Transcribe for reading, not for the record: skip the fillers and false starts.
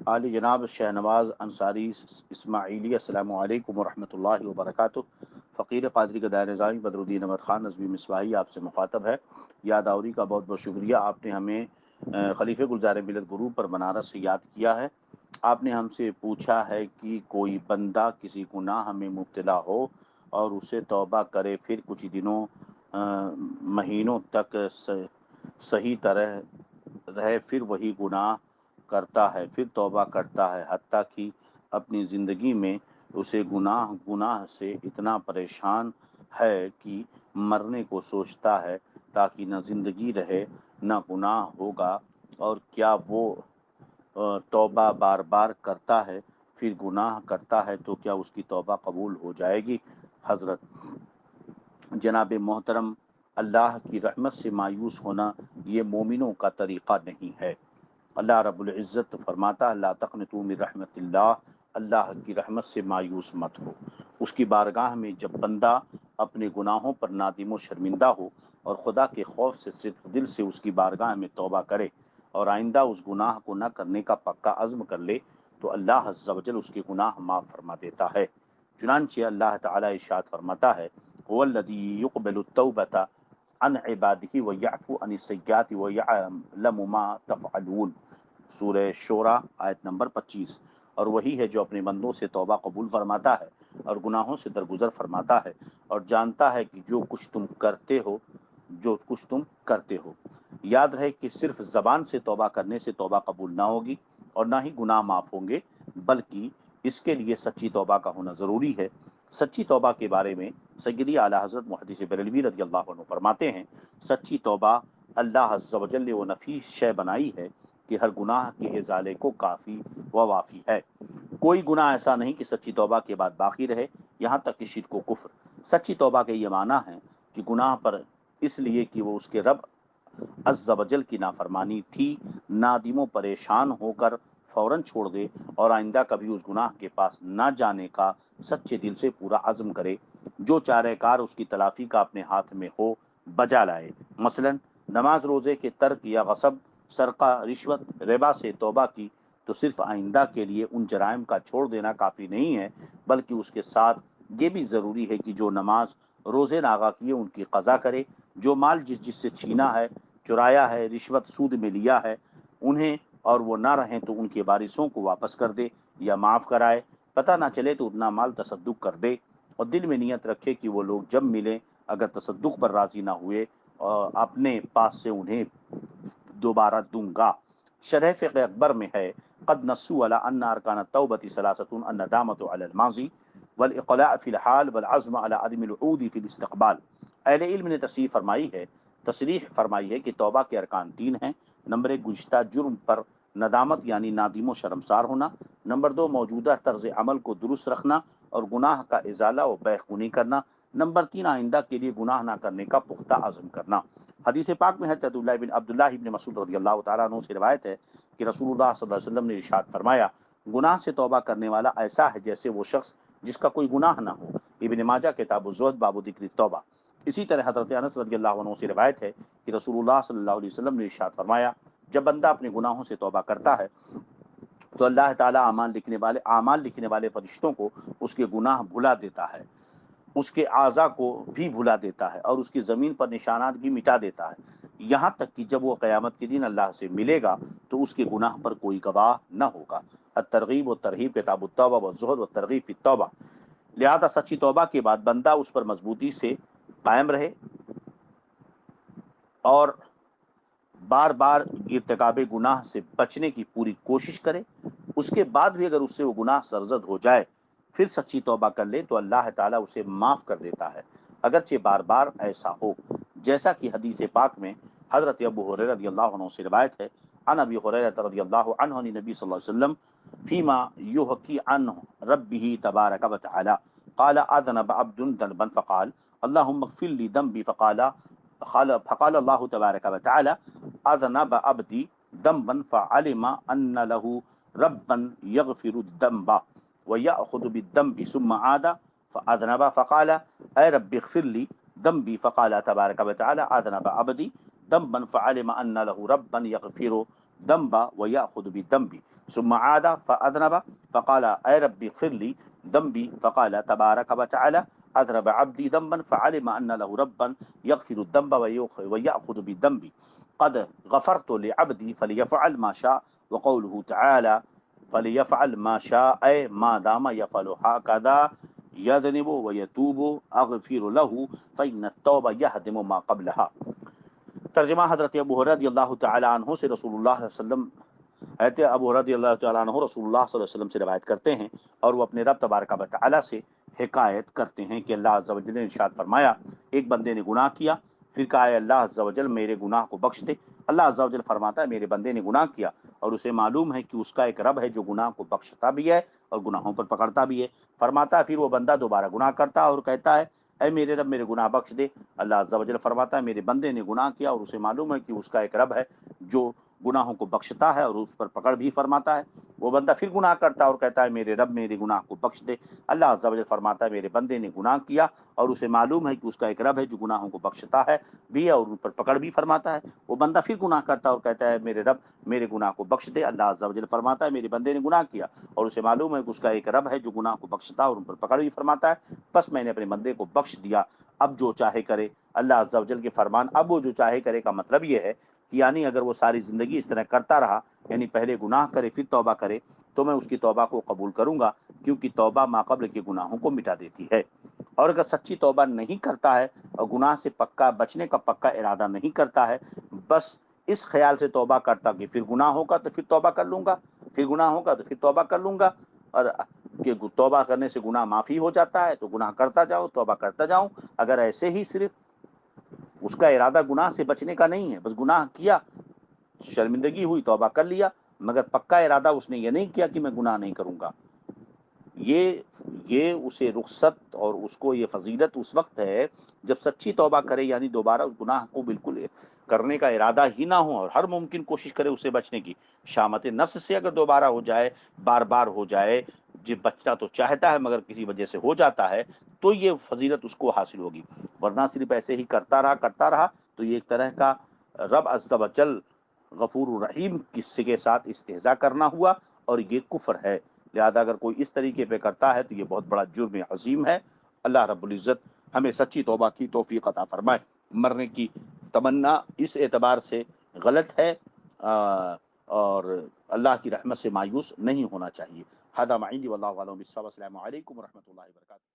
عالی جناب شہنواز انصاری اسماعیلی، السلام علیکم ورحمۃ اللہ وبرکاتہ۔ فقیر قادری گدائے نظامی بدرالدین احمد خان نظمی مصباحی آپ سے مخاطب ہے۔ یاد آوری کا بہت بہت شکریہ، آپ نے ہمیں خلیفہ گلزار ملت گروپ پر بنارس سے یاد کیا ہے۔ آپ نے ہم سے پوچھا ہے کہ کوئی بندہ کسی گناہ میں مبتلا ہو اور اسے توبہ کرے، پھر کچھ دنوں مہینوں تک صحیح طرح رہے، پھر وہی گناہ کرتا ہے، پھر توبہ کرتا ہے، حتیٰ کہ اپنی زندگی میں اسے گناہ سے اتنا پریشان ہے کہ مرنے کو سوچتا ہے، تاکہ نہ زندگی رہے نہ گناہ ہوگا، اور کیا وہ توبہ بار بار کرتا ہے پھر گناہ کرتا ہے تو کیا اس کی توبہ قبول ہو جائے گی؟ حضرت جناب محترم، اللہ کی رحمت سے مایوس ہونا یہ مومنوں کا طریقہ نہیں ہے۔ اللہ رب العزت فرماتا ہے لا تقنطوا من رحمت اللہ، اللہ کی رحمت سے مایوس مت ہو۔ اس کی بارگاہ میں جب بندہ اپنے گناہوں پر نادم و شرمندہ ہو اور خدا کے خوف سے صدق دل سے اس کی بارگاہ میں توبہ کرے اور آئندہ اس گناہ کو نہ کرنے کا پکا عزم کر لے تو اللہ عز و جل اس کے گناہ معاف فرما دیتا ہے۔ چنانچہ اللہ تعالی ارشاد فرماتا ہے هو الذی یقبل التوبۃ عن عبادہ ویعفو عن السیئات ویعلم ما تفعلون، سورہ شورى آیت نمبر 25۔ اور وہی ہے جو اپنے بندوں سے توبہ قبول فرماتا ہے اور گناہوں سے درگزر فرماتا ہے، اور جانتا ہے کہ جو کچھ تم کرتے ہو۔ یاد رہے کہ صرف زبان سے توبہ کرنے سے توبہ قبول نہ ہوگی اور نہ ہی گناہ معاف ہوں گے، بلکہ اس کے لیے سچی توبہ کا ہونا ضروری ہے۔ سچی توبہ کے بارے میں سیدی اعلی حضرت محدث بریلوی رضی اللہ عنہ فرماتے ہیں، سچی توبہ اللہ عز و جل نے وہ نفیس شے بنائی ہے کہ ہر گناہ کے ازالے کو کافی و وافی ہے۔ کوئی گناہ ایسا نہیں کہ سچی توبہ کے بعد باقی رہے، یہاں تک کہ شرک و کفر۔ سچی توبہ کا یہ معنی ہے کہ گناہ پر اس لیے کہ وہ اس کے رب عز و جل کی نافرمانی تھی، نادم و پریشان ہو کر فوراً چھوڑ دے اور آئندہ کبھی اس گناہ کے پاس نہ جانے کا سچے دل سے پورا عزم کرے۔ جو چارہ کار اس کی تلافی کا اپنے ہاتھ میں ہو بجا لائے، مثلا نماز روزے کے ترک یا غصب، سرقہ، رشوت، ربا سے توبہ کی تو صرف آئندہ کے لیے ان جرائم کا چھوڑ دینا کافی نہیں ہے، بلکہ اس کے ساتھ یہ بھی ضروری ہے کہ جو نماز روزے ناغا کیے ان کی قضا کرے، جو مال جس سے چھینا ہے، چرایا ہے، رشوت سود میں لیا ہے، انہیں اور وہ نہ رہیں تو ان کے وارثوں کو واپس کر دے یا معاف کرائے، پتہ نہ چلے تو اتنا مال تصدق کر دے، اور دل میں نیت رکھے کہ وہ لوگ جب ملیں اگر تصدق پر راضی نہ ہوئے اور اپنے پاس سے انہیں دوبارہ دوں گا۔ شرح فقہ اکبر میں ہے قد نصوا علی ان ارکان التوبۃ ثلاثۃ الندامۃ علی الماضی والاقلاع فی الحال والعزم علی عدم العود فی الاستقبال۔ اہل علم نے تصریح فرمائی ہے کہ توبہ کے ارکان تین ہیں۔ نمبر 1 گزشتہ جرم پر ندامت یعنی نادم و شرمسار ہونا، نمبر 2 موجودہ طرز عمل کو درست رکھنا اور گناہ کا ازالہ و بیخونی کرنا، نمبر 3 آئندہ کے لیے گناہ نہ کرنے کا پختہ عزم کرنا۔ حدیث پاک میں حضرت عبداللہ ابن مسعود رضی اللہ تعالیٰ عنہ سے روایت ہے کہ رسول اللہ صلی اللہ علیہ وسلم نے ارشاد فرمایا گناہ سے توبہ کرنے والا ایسا ہے جیسے وہ شخص جس کا کوئی گناہ نہ ہو۔ ابن ماجہ کتاب الزہد باب ذکر توبہ۔ اسی طرح حضرت انس رضی اللہ عنہ سے روایت ہے کہ رسول اللہ صلی اللہ علیہ وسلم نے ارشاد فرمایا جب بندہ اپنے گناہوں سے توبہ کرتا ہے تو اللہ تعالیٰ اعمال لکھنے والے فرشتوں کو اس کے گناہ بھلا دیتا ہے، اس کے اعضاء کو بھی بھلا دیتا ہے اور اس کی زمین پر نشانات بھی مٹا دیتا ہے، یہاں تک کہ جب وہ قیامت کے دن اللہ سے ملے گا تو اس کے گناہ پر کوئی گواہ نہ ہوگا۔ الترغیب و ترہیب کتاب التوبہ والزہد والترغیب فی التوبہ۔ لہذا سچی توبہ کے بعد بندہ اس پر مضبوطی سے قائم رہے اور بار بار ارتکاب گناہ سے بچنے کی پوری کوشش کرے۔ اس کے بعد بھی اگر اس سے وہ گناہ سرزد ہو جائے پھر سچی توبہ کر لے تو اللہ تعالیٰ اسے معاف کر دیتا ہے، اگرچہ بار بار ایسا ہو، جیسا کہ حدیث پاک میں حضرت ابو ہریرہ رضی اللہ عنہ سے روایت ہے عن ابی ہریرہ رضی اللہ عنہ عن نبی صلی اللہ علیہ وسلم فیما یحکی عن ربہ تبارک و تعالی قال اذنب عبد ذنبا فقال اللهم اغفر لي ذنبي فقال الله تبارك وتعالى اذنب عبدي ذنبا فعلم ان له ربا يغفر الذنب ويأخذ بالذنب ثم عاد فاذنب فقال اے رب اغفر لي ذنبي فقال تبارك وتعالى اذنب عبدي ذنبا فعلم ان له ربا يغفر ذنب ويأخذ بذنبي ثم عاد فأذنب فقال أي ربي اغفر لي ذنبي فقال تبارك وتعالى أذنب عبدي ذنبا فعلم أن له ربا يغفر الذنب ويأخذ بالذنب قد غفرت لعبدي فليفعل ما شاء وقوله تعالى فليفعل ما شاء أي ما دام يفعل هكذا يذنب ويتوب أغفر له فإن التوبة يهدم ما قبلها۔ ترجمہ حضرت ابو ہریرہ رضی اللہ تعالی عنہ سے رسول اللہ صلی اللہ علیہ وسلم حضرت ابو ہریرہ رضی اللہ تعالی عنہ رسول اللہ صلی اللہ علیہ وسلم سے روایت کرتے ہیں اور وہ اپنے رب تبارک و تعالی سے حکایت کرتے ہیں کہ اللہ عز و جل نے ارشاد فرمایا، ایک بندے نے گناہ کیا، پھر کہا اے اللہ عز و جل میرے گناہ کو بخش دے۔ اللہ عز و جل فرماتا ہے میرے بندے نے گناہ کیا اور اسے معلوم ہے کہ اس کا ایک رب ہے جو گناہ کو بخشتا بھی ہے اور گناہوں پر پکڑتا بھی ہے۔ فرماتا ہے پھر وہ بندہ دوبارہ گناہ کرتا اور کہتا ہے اے میرے رب میرے گناہ بخش دے۔ اللہ عز و جل فرماتا ہے میرے بندے نے گناہ کیا اور اسے معلوم ہے کہ اس کا ایک رب ہے جو گناہوں کو بخشتا ہے اور اس پر پکڑ بھی فرماتا ہے۔ وہ بندہ پھر گناہ کرتا اور کہتا ہے میرے رب میرے گناہ کو بخش دے۔ اللہ عز و جل فرماتا ہے میرے بندے نے گناہ کیا اور اسے معلوم ہے کہ اس کا ایک رب ہے جو گناہوں کو بخشتا ہے بھی ہے اور ان پر پکڑ بھی فرماتا ہے۔ وہ بندہ پھر گناہ کرتا اور کہتا ہے میرے رب میرے گناہ کو بخش دے۔ اللہ عز و جل فرماتا ہے میرے بندے نے گناہ کیا اور اسے معلوم ہے کہ اس کا ایک رب ہے جو گناہ کو بخشتا ہے اور ان پر پکڑ بھی فرماتا ہے، بس میں نے اپنے بندے کو بخش دیا، اب جو چاہے کرے۔ اللہ عز و جل کے فرمان اب وہ جو چاہے کرے کا مطلب یہ ہے کہ یعنی اگر وہ ساری زندگی اس طرح کرتا رہا، یعنی پہلے گناہ کرے پھر توبہ کرے، تو میں اس کی توبہ کو قبول کروں گا، کیونکہ توبہ ماقبل کے گناہوں کو مٹا دیتی ہے۔ اور اگر سچی توبہ نہیں کرتا ہے اور گناہ سے پکا بچنے کا پکا ارادہ نہیں کرتا ہے، بس اس خیال سے توبہ کرتا کہ پھر گناہ ہوگا تو پھر توبہ کر لوں گا، پھر گناہ ہوگا تو پھر توبہ کر لوں گا، اور کہ توبہ کرنے سے گناہ معافی ہو جاتا ہے تو گناہ کرتا جاؤ، توبہ کرتا جاؤں۔ اگر ایسے ہی صرف اس کا ارادہ گناہ سے بچنے کا نہیں ہے، بس گناہ کیا، شرمندگی ہوئی، توبہ کر لیا، مگر پکا ارادہ اس نے یہ نہیں کیا کہ میں گناہ نہیں کروں گا، یہ اسے رخصت اور اس کو یہ فضیلت اس وقت ہے جب سچی توبہ کرے، یعنی دوبارہ اس گناہ کو بالکل کرنے کا ارادہ ہی نہ ہو اور ہر ممکن کوشش کرے اسے بچنے کی۔ شامت نفس سے اگر دوبارہ ہو جائے، بار بار ہو جائے، جو بچنا تو چاہتا ہے مگر کسی وجہ سے ہو جاتا ہے، تو یہ فضیلت اس کو حاصل ہوگی، ورنہ صرف ایسے ہی کرتا رہا تو یہ ایک طرح کا رب عز و جل غفور الرحیم کے ساتھ استہزاء کرنا ہوا اور یہ کفر ہے۔ لہذا اگر کوئی اس طریقے پہ کرتا ہے تو یہ بہت بڑا جرم عظیم ہے۔ اللہ رب العزت ہمیں سچی توبہ کی توفیق عطا فرمائے۔ مرنے کی تمنا اس اعتبار سے غلط ہے اور اللہ کی رحمت سے مایوس نہیں ہونا چاہیے۔ ھذا ما عندی واللہ اعلم بالصواب۔ السلام علیکم ورحمۃ اللہ وبرکاتہ۔